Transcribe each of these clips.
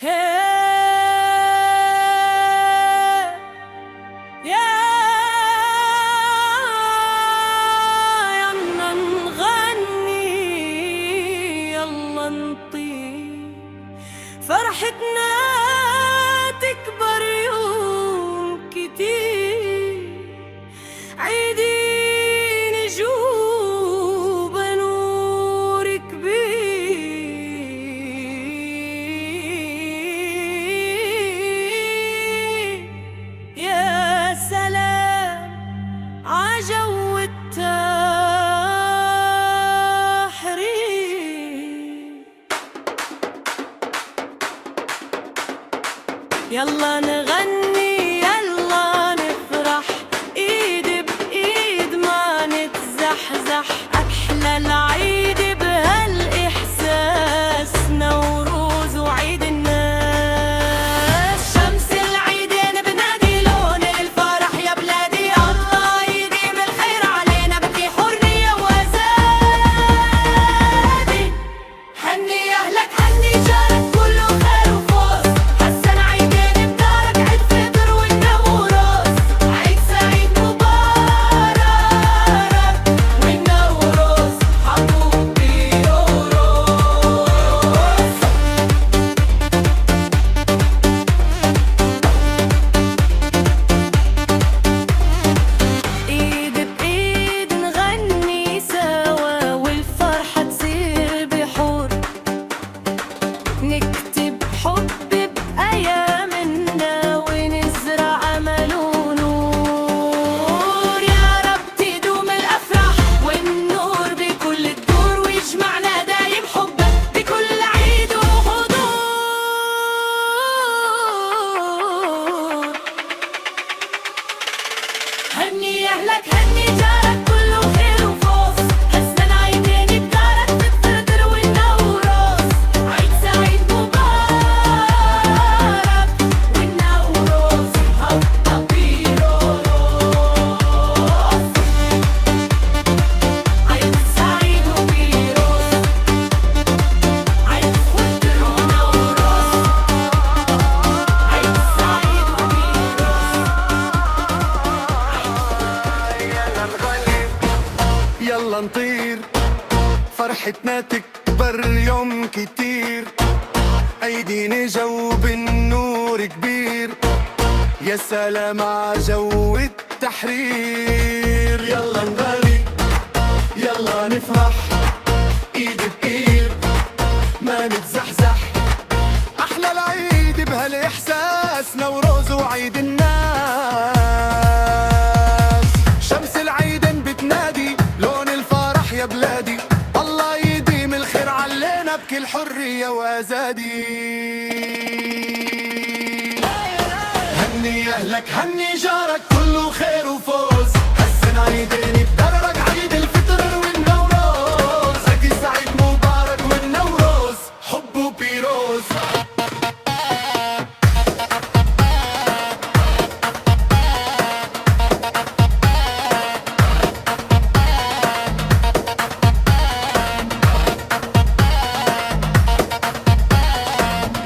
هي يا يلا نغني، يلا نطير، فرحتنا تكبر يوم كتير، عيدين نجوب نور كبير. يا سلام عجو التحرير، يلا نغني يلا نفرح، ايد بايد ما نتزحزح، احلى العيد بهالاحساس، نوروز وعيد الناس، شمس العيدين بنادي لون الفرح يا بلادي، الله يديم الخير علينا بكي حرية وازادي، هني اهلك هني جارك كله خير وفوز، حسن عيدين بدارك عيد فطر والنوروز، عيد سعيد مبارك والنوروز حبوب بيروز. ايد بايد نغني سوا والفرحة تصير بحور، نكتب حب بأيامنا ونزرع أمل ونور، يا رب تدوم الأفراح والنور بكل الدور، ويجمعنا دايم حبك بكل عيد وحضور. هني أهلك هني جارك كله خير وفوز، حسن عيدين بدارك تفطر والنوروز، عيد سعيد مبارك والنوروز حبوب بيروز، عيد سعيد وبيروز، عيد فطر ونوروز، عيد سعيد وبيروز. يلا نطير، فرحتنا تكبر يوم كتير، عيدين جو بالنور كبير، يا سلام عجو التحرير. يلا نغني يلا نفرح، ايد بايد ما نتزحزح، احلى العيد بهالاحساس، نوروز وعيد الناس، شمس العيدين بتنادي لون الفرح يا بلادي، الله يديم الخير علينا بكل حرية وازادي. هني اهلك هني جارك كله خير وفوز، حسن عيدين بدرك عيد الفطر والنوروز، عيد سعيد مبارك والنوروز حب وبيروز.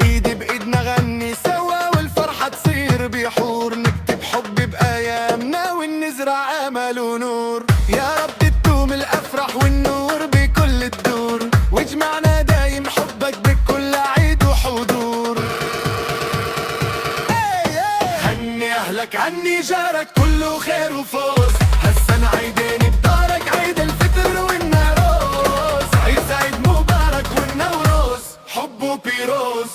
ايد بايد نغني سوا والفرحة تصير بحور، نكتب حب بأيامنا ونزرع أمل ونور، يا رب تدوم الأفراح والنور بكل الدور، واجمعنا دايم حبك بكل عيد وحضور. هني أهلك هني جارك كله خير وفوز، حسن عيدين بدارك عيد الفطر والنوروز، عيد سعيد مبارك والنوروز حب وبيروز.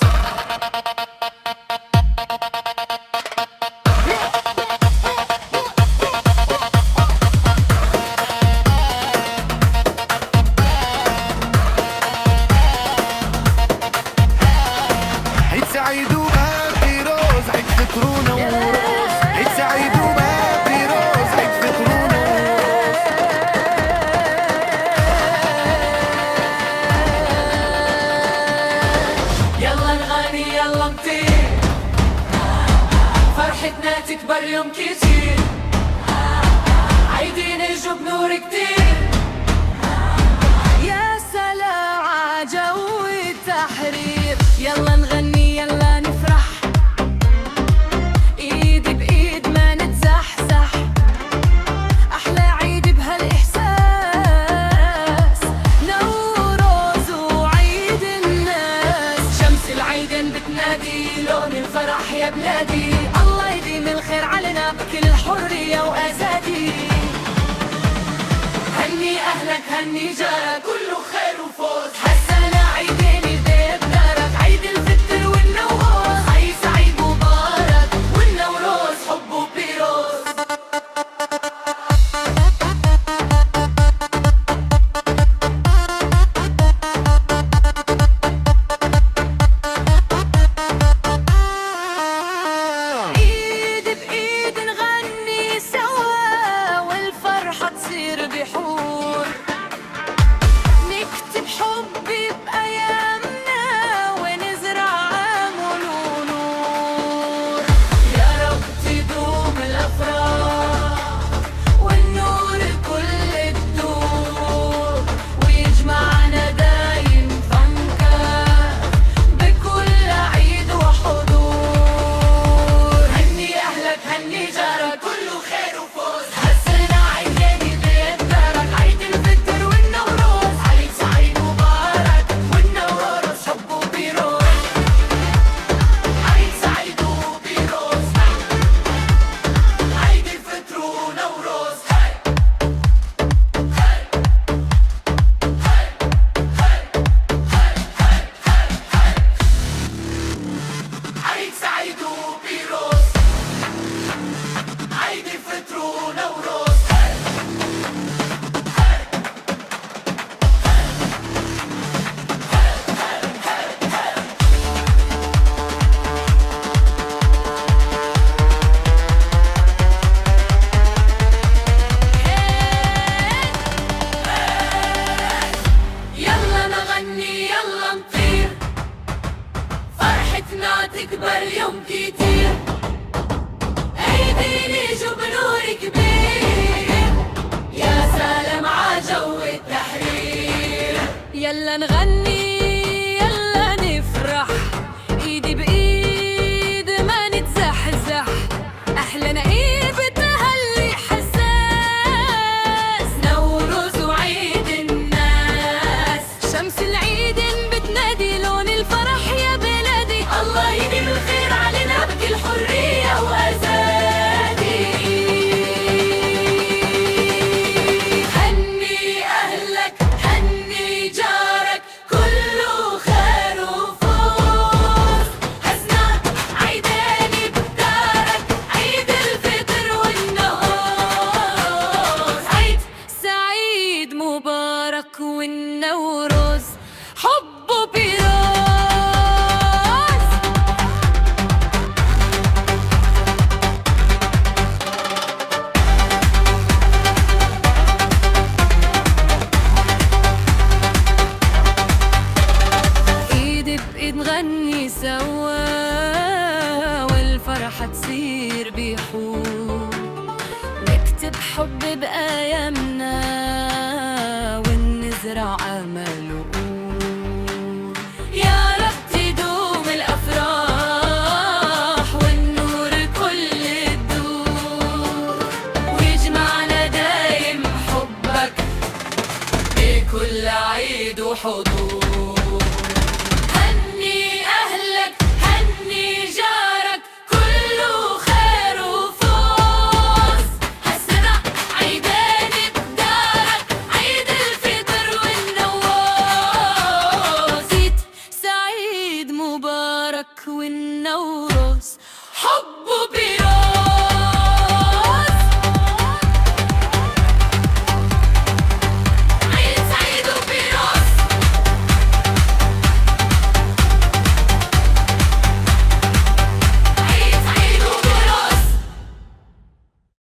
عيد سعيد وبابي روز، عيد فطر ونوروز، عيد سعيد وبابي روز، عيد فطر ونوروز. يلا نغني يلا نطير، فرحتنا تكبر يوم كتير، عيدين نجوب نور كتير، يا سلام عجو التحرير، يلا نغني يلا يا بلادي، الله يديم الخير علينا بكل حرية وأزادي. هني أهلك هني جارك كله خير وفوز، هالسنة عيدين يدير بدارك، عيد الفطر والنوروز، عيد سعيد مبارك والنوروز حب وبيروز. ايد بايد نغني سوا والفرحة تصير بحور، نكتب حب بأيامنا ونزرع أمل ونور. يا رب تدوم الأفراح والنور كل الدور، ويجمعنا دايم فنكر بكل عيد وحضور. هني أهلك هني جارك كله خير وفوز، هالسنة عيدين يدير دارك، عيد الفطر والنوروز، عيد سعيد مبارك والنوروز حب وبيروز. عيد سعيد وبيروز، عيد الفطر ونوروز. عيد سعيد وبيروز، عيد الفطر ونوروز. يلا نغني يلا نطير، فرحتنا تكبر يوم كتير، عيدين يجوا بنور كبير، يا سلام عجو التحرير. يلا نغني يلا نفرح، ايدي بايد ما نتزحزح، احلى نعيد بتهلي حساس، نوروز وعيد الناس، شمس العيد بتنادي لون الفرح يا بلادي، الله يديم الخير علينا بكل حرية وأزادي. هني أهلك هني جارك كله خير وفوز، هالسنة عيدين بدارك، عيد الفطر والنوروز، عيد سعيد مبارك والنوروز حب وبيروز. ايد بايد نغني سوا والفرحة تصير بحور، نكتب حب بأيامنا ونزرع أمل وقول. يا رب تدوم الأفراح والنور كل الدور، ويجمعنا دايم حبك بكل عيد وحضور. هني أهلك هني جارك كله خير وفوز، هالسنة عيدين بدارك، عيد الفطر والنوروز، عيد سعيد مبارك والنوروز حب